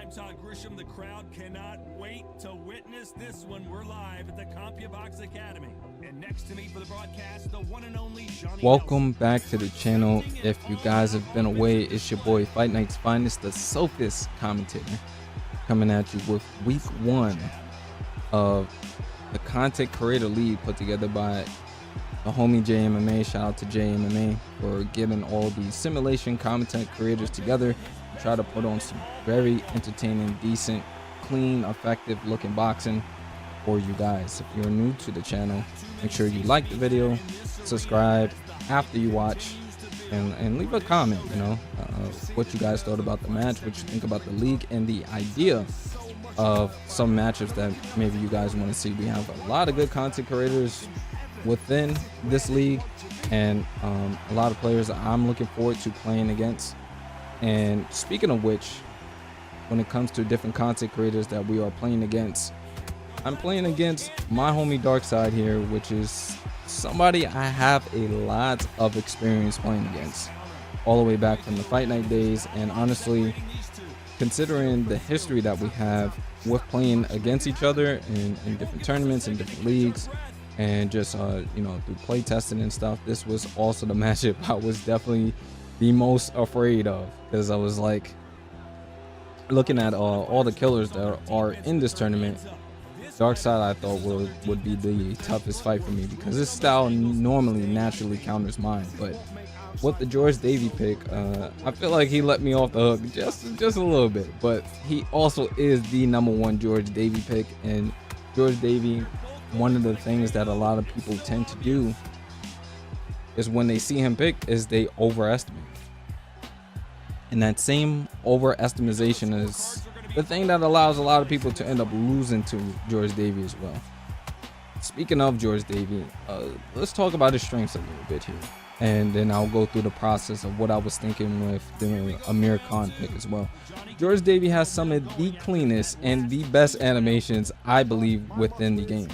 I'm Todd Grisham. The crowd cannot wait to witness this one. We're live at the CompuBox Academy. And next to me for the broadcast, the one and only Johnny. Welcome back to the channel. If you guys have been away, it's your boy Fight Night's Finest, the Sophist commentator, coming at you with week 1 of the Content Creator League put together by the homie JMMA. Shout out to JMMA for getting all these simulation content creators together to try to put on some very entertaining, decent, clean, effective looking boxing for you guys. If you're new to the channel, make sure you like the video, subscribe after you watch, and leave a comment, what you guys thought about the match, what you think about the league, and the idea of some matches that maybe you guys want to see. We have a lot of good content creators within this league, and a lot of players that I'm looking forward to playing against. And speaking of which, when it comes to different content creators that we are playing against, I'm playing against my homie Darkside here, which is somebody I have a lot of experience playing against, all the way back from the Fight Night days. And honestly, considering the history that we have with playing against each other in different tournaments and different leagues, and just through play testing and stuff, this was also the matchup I was definitely the most afraid of, because I was like looking at all the killers that are in this tournament. Darkside I thought would be the toughest fight for me, because his style normally naturally counters mine. But with the George Davey pick, I feel like he let me off the hook just a little bit. But he also is the #1 George Davey pick, and George Davey, one of the things that a lot of people tend to do is when they see him pick is they overestimate. And that same overestimation is the thing that allows a lot of people to end up losing to George Davey as well. Speaking of George Davey, let's talk about his strengths a little bit here, and then I'll go through the process of what I was thinking with the Amir Khan pick as well. George Davey has some of the cleanest and the best animations, I believe, within the game.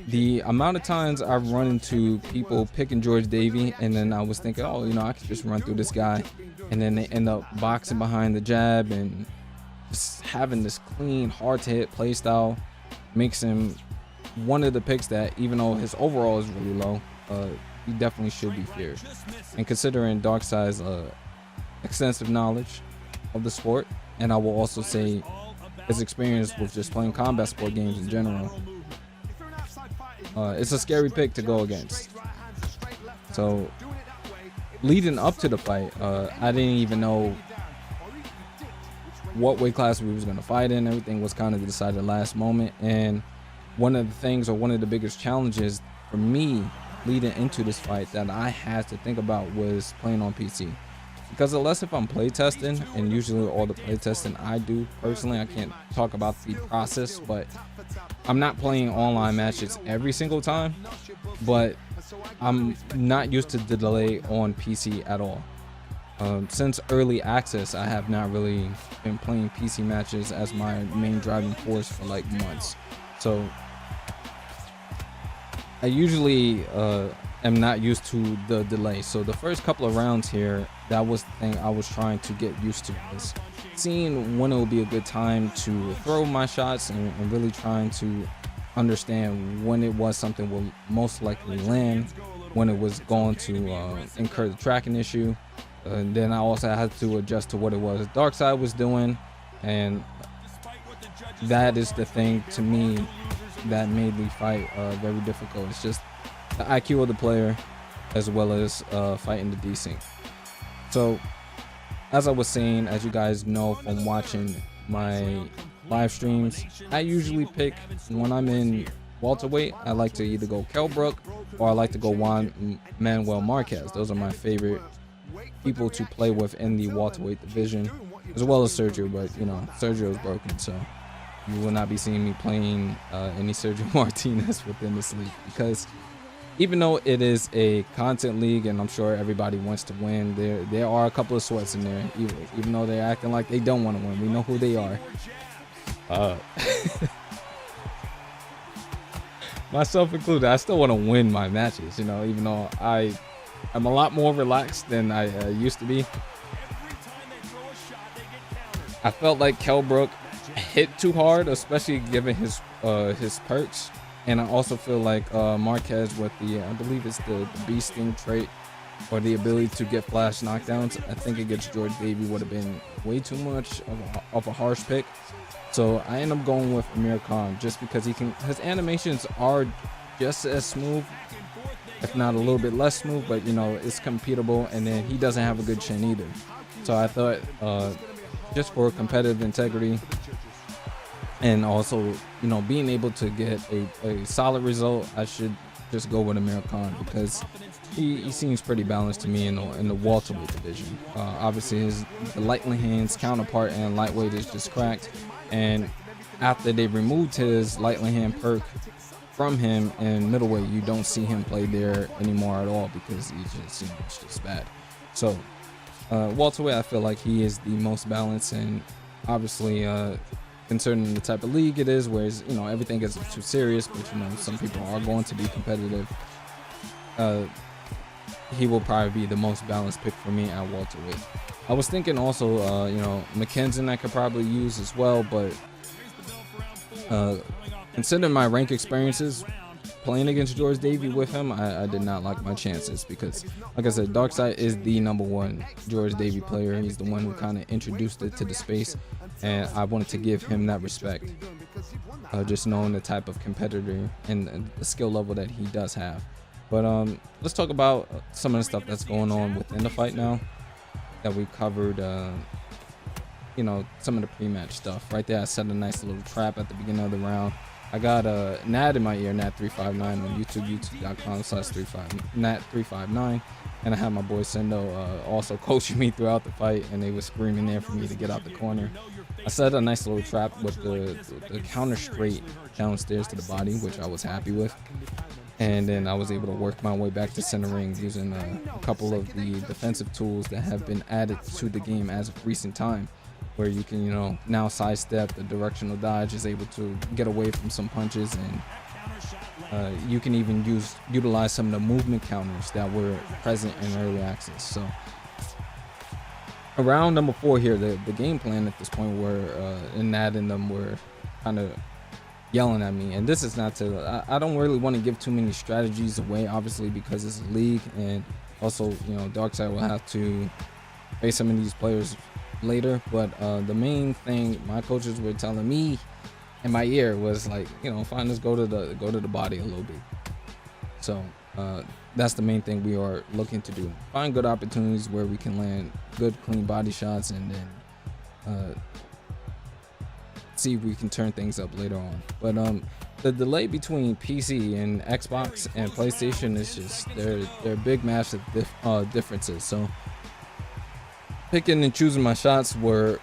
The amount of times I've run into people picking George Davey, and then I was thinking, I could just run through this guy, and then they end up boxing behind the jab and just having this clean, hard to hit play style, makes him one of the picks that, even though his overall is really low, he definitely should be feared. And considering Darkside's extensive knowledge of the sport, and I will also say his experience with just playing combat sport games in general, it's a scary pick to go against. So leading up to the fight, I didn't even know what weight class we was going to fight in. Everything was kind of decided last moment. And one of the things, or one of the biggest challenges for me leading into this fight that I had to think about, was playing on PC. Because unless if I'm play testing, and usually all the play testing I do personally, I can't talk about the process, but I'm not playing online matches every single time. But I'm not used to the delay on PC at all. Since early access, I have not really been playing PC matches as my main driving force for like months. So I usually am not used to the delay. So the first couple of rounds here, that was the thing I was trying to get used to, was seeing when it would be a good time to throw my shots, and really trying to understand when it was something will most likely land, when it was going to incur the tracking issue. And then I also had to adjust to what it was Darkside was doing, and that is the thing to me that made the fight very difficult. It's just the IQ of the player, as well as fighting the desync. So as I was saying, as you guys know from watching my live streams, I usually pick, when I'm in welterweight, I like to either go Kell Brook, or I like to go Juan Manuel Marquez. Those are my favorite people to play with in the welterweight division, as well as Sergio. But Sergio is broken, so you will not be seeing me playing any Sergio Martinez within this league, because even though it is a content league and I'm sure everybody wants to win, there are a couple of sweats in there, even though they're acting like they don't want to win. We know who they are. Myself included, I still want to win my matches, even though I'm a lot more relaxed than I used to be. I felt like Kell Brook hit too hard, especially given his perks. And I also feel like Marquez with the, I believe it's the beasting trait or the ability to get flash knockdowns. I think against George Davey would have been way too much of a harsh pick. So I end up going with Amir Khan just because his animations are just as smooth, if not a little bit less smooth, but you know, it's competable, and then he doesn't have a good chin either. So I thought just for competitive integrity and also, you know, being able to get a solid result, I should just go with Amir Khan because he seems pretty balanced to me in the welterweight division. Obviously the lightning hands counterpart and lightweight is just cracked, and after they removed his lightning hand perk from him in middleweight, you don't see him play there anymore at all because he's just, you know, it's just bad. So welterweight, I feel like he is the most balanced, and obviously concerning the type of league it is, whereas, you know, everything gets too serious, but you know, some people are going to be competitive. He will probably be the most balanced pick for me at welterweight. I was thinking also, you know, McKenzie I could probably use as well, but considering my rank experiences playing against George Davey with him, I did not like my chances because, like I said, Darkseid is the #1 George Davey player. He's the one who kind of introduced it to the space, and I wanted to give him that respect, just knowing the type of competitor and the skill level that he does have. But let's talk about some of the stuff that's going on within the fight now that we covered. You know, some of the pre-match stuff. Right there, I set a nice little trap at the beginning of the round. I got Nad in my ear, Nad359 on YouTube, youtube.com/Nat359, and I had my boy Sendo also coaching me throughout the fight, and they were screaming there for me to get out the corner. I set a nice little trap with the counter straight downstairs to the body, which I was happy with. And then I was able to work my way back to center ring using a couple of the defensive tools that have been added to the game as of recent time, where you can, you know, now sidestep, the directional dodge is able to get away from some punches, and you can even utilize some of the movement counters that were present in early access. So around number 4 here, the game plan at this point were Nad and them were kind of yelling at me, and this is not to, I don't really want to give too many strategies away, obviously, because it's a league, and also, you know, Darkseid will have to face some of these players later. But the main thing my coaches were telling me in my ear was like, you know, fine, let's go to the body a little bit. So that's the main thing we are looking to do, find good opportunities where we can land good clean body shots, and then see if we can turn things up later on. But the delay between PC and Xbox and PlayStation is just, they're big massive differences. So picking and choosing my shots was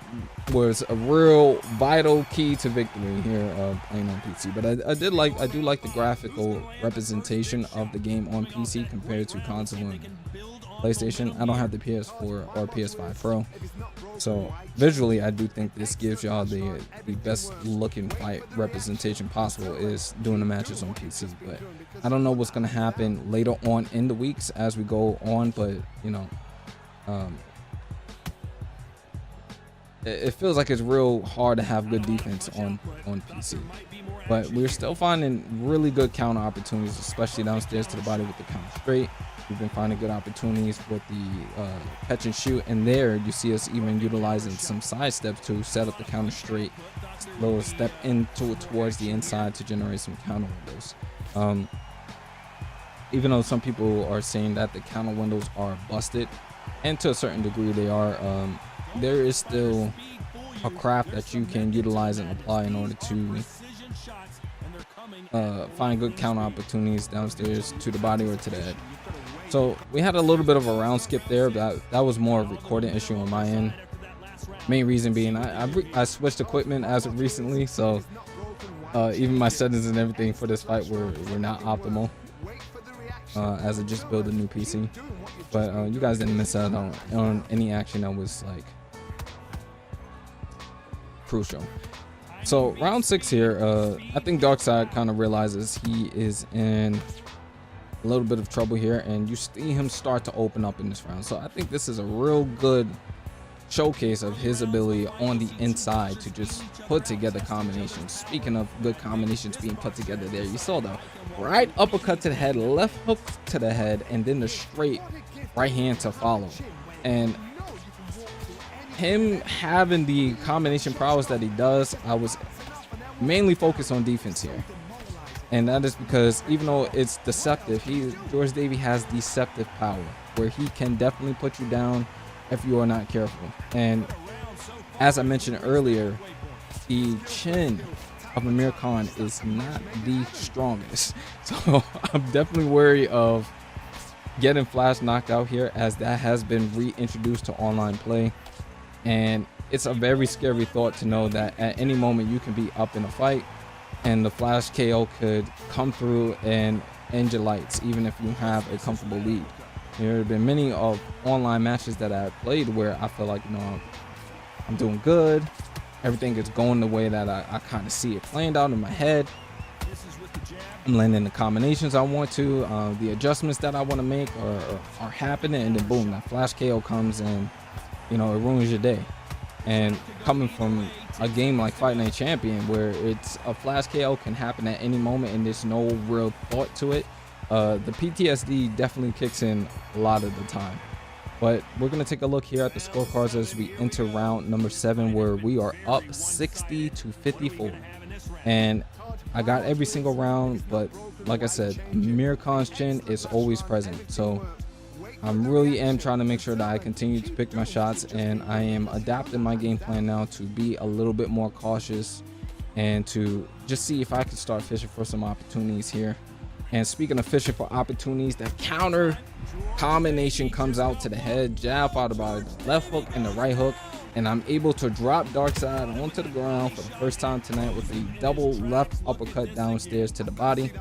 a real vital key to victory here playing on PC. But I do like the graphical representation of the game on PC compared to console and PlayStation. I don't have the PS4 or PS5 Pro, so visually I do think this gives y'all the best looking fight representation possible is doing the matches on PC. But I don't know what's going to happen later on in the weeks as we go on, but you know, it feels like it's real hard to have good defense on PC, but we're still finding really good counter opportunities, especially downstairs to the body with the counter straight. We've been finding good opportunities with the catch and shoot, and there you see us even utilizing some side steps to set up the counter straight, little step into it towards the inside to generate some counter windows. Even though some people are saying that the counter windows are busted, and to a certain degree they are, there is still a craft that you can utilize and apply in order to find good counter opportunities downstairs to the body or to the head. So we had a little bit of a round skip there, but that was more of a recording issue on my end. Main reason being I switched equipment as of recently, so even my settings and everything for this fight were not optimal, as I just built a new PC. But you guys didn't miss out on any action that was like crucial. So round 6 here, I think Darkseid kind of realizes he is in a little bit of trouble here, and you see him start to open up in this round. So I think this is a real good showcase of his ability on the inside to just put together combinations. Speaking of good combinations being put together there, you saw the right uppercut to the head, left hook to the head, and then the straight right hand to follow. And him having the combination prowess that he does, I was mainly focused on defense here. And that is because even though it's deceptive, George Davey has deceptive power where he can definitely put you down if you are not careful. And as I mentioned earlier, the chin of Amir Khan is not the strongest. So I'm definitely wary of getting flash knocked out here, as that has been reintroduced to online play. And it's a very scary thought to know that at any moment you can be up in a fight and the flash KO could come through and end your lights, even if you have a comfortable lead. There have been many of online matches that I've played where I feel like, you know, I'm doing good. Everything is going the way that I kind of see it playing out in my head. I'm landing the combinations I want to. The adjustments that I want to make are happening, and then boom, that flash KO comes and, you know, it ruins your day. And coming from a game like Fight Night Champion, where it's a flash KO can happen at any moment and there's no real thought to it, the PTSD definitely kicks in a lot of the time. But we're going to take a look here at the scorecards as we enter round number 7, where we are up 60-54. And I got every single round, but like I said, Amir Khan's chin is always present. So I really am trying to make sure that I continue to pick my shots, and I am adapting my game plan now to be a little bit more cautious and to just see if I can start fishing for some opportunities here. And speaking of fishing for opportunities, the counter combination comes out to the head, jab out about it, left hook and the right hook, and I'm able to drop Darkseid onto the ground for the first time tonight with a double left uppercut downstairs to the body,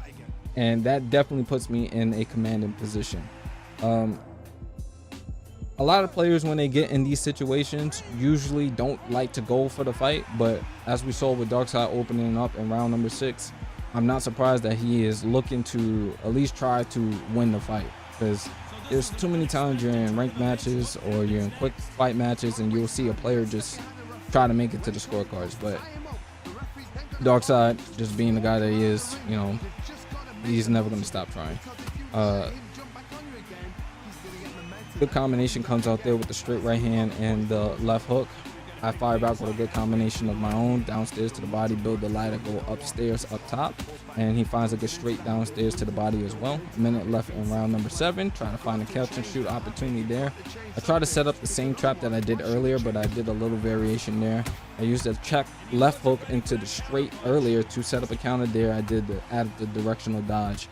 and that definitely puts me in a commanding position. A lot of players, when they get in these situations, usually don't like to go for the fight, but as we saw with Darkseid opening up in round number 6, I'm not surprised that he is looking to at least try to win the fight, because there's too many times you're in ranked matches or you're in quick fight matches and you'll see a player just try to make it to the scorecards. But Darkseid, just being the guy that he is, you know, he's never going to stop trying. Good combination comes out there with the straight right hand and the left hook. I fire back with a good combination of my own, downstairs to the body, build the ladder, go upstairs, up top, and he finds a good straight downstairs to the body as well. A minute left in round number 7, trying to find a catch and shoot opportunity there. I tried to set up the same trap that I did earlier, but I did a little variation there. I used a check left hook into the straight earlier to set up a counter there. I added the directional dodge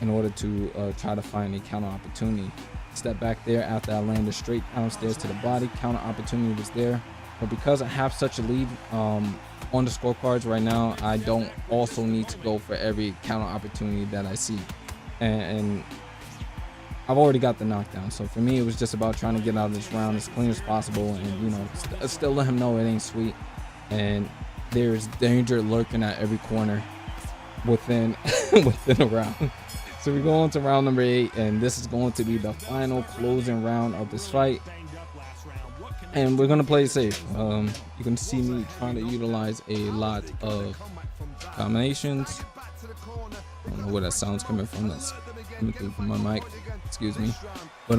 in order to try to find a counter opportunity. Step back there after I landed straight downstairs to the body. Counter opportunity was there. But because I have such a lead on the scorecards right now, I don't also need to go for every counter opportunity that I see. And I've already got the knockdown. So for me, it was just about trying to get out of this round as clean as possible and, you know, still let him know it ain't sweet. And there's danger lurking at every corner within a round. So we go on to round number 8, and this is going to be the final closing round of this fight. And we're going to play it safe. You can see me trying to utilize a lot of combinations. I don't know where that sound's coming from. That's coming through from my mic. Excuse me. But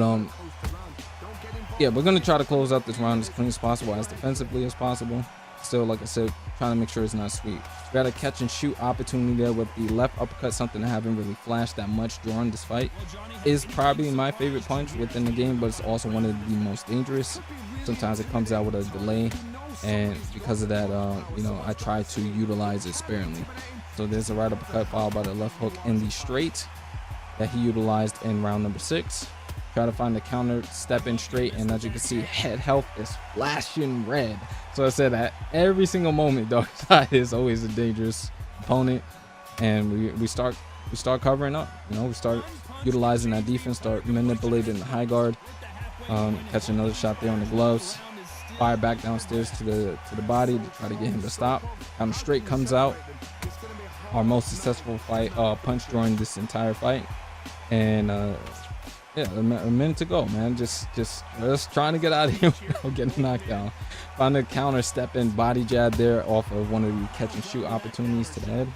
yeah, we're going to try to close out this round as clean as possible, as defensively as possible. Still, like I said, trying to make sure it's not sweet. Got a catch and shoot opportunity there with the left uppercut, something I haven't really flashed that much during this fight. Is probably my favorite punch within the game, but it's also one of the most dangerous. Sometimes it comes out with a delay, and because of that, you know, I try to utilize it sparingly. So there's a right uppercut followed by the left hook in the straight that he utilized in round number 6. Try to find the counter, step in straight, and as you can see, head health is flashing red. So I said that every single moment, Darkseid is always a dangerous opponent, and we start covering up. You know, we start utilizing that defense, start manipulating the high guard, catch another shot there on the gloves, fire back downstairs to the body to try to get him to stop. Counter straight comes out, our most successful fight punch during this entire fight, and Yeah, a minute to go, man. Just trying to get out of here without getting knocked down. Found a counter step in body jab there off of one of the catch and shoot opportunities to the head.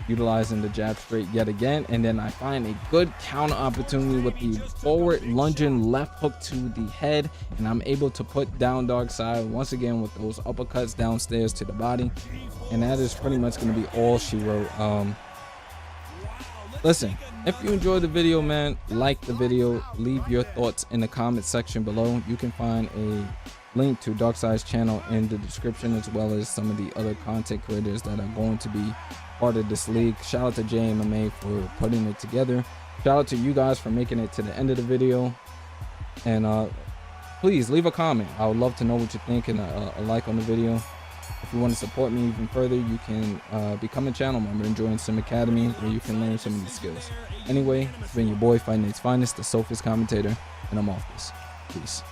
Utilizing the jab straight yet again. And then I find a good counter opportunity with the forward lunging left hook to the head. And I'm able to put down dog side once again with those uppercuts downstairs to the body. And that is pretty much going to be all she wrote. Listen, if you enjoyed the video, man, like the video, leave your thoughts in the comment section below. You can find a link to Darkseide's channel in the description, as well as some of the other content creators that are going to be part of this league. Shout out to JMMA for putting it together. Shout out to you guys for making it to the end of the video. And please leave a comment. I would love to know what you think, and a like on the video. If you want to support me even further, you can become a channel member and join Sim Academy, where you can learn some of these skills. Anyway, it's been your boy, Fight Night's Finest, the Sophist commentator, and I'm off this. Peace.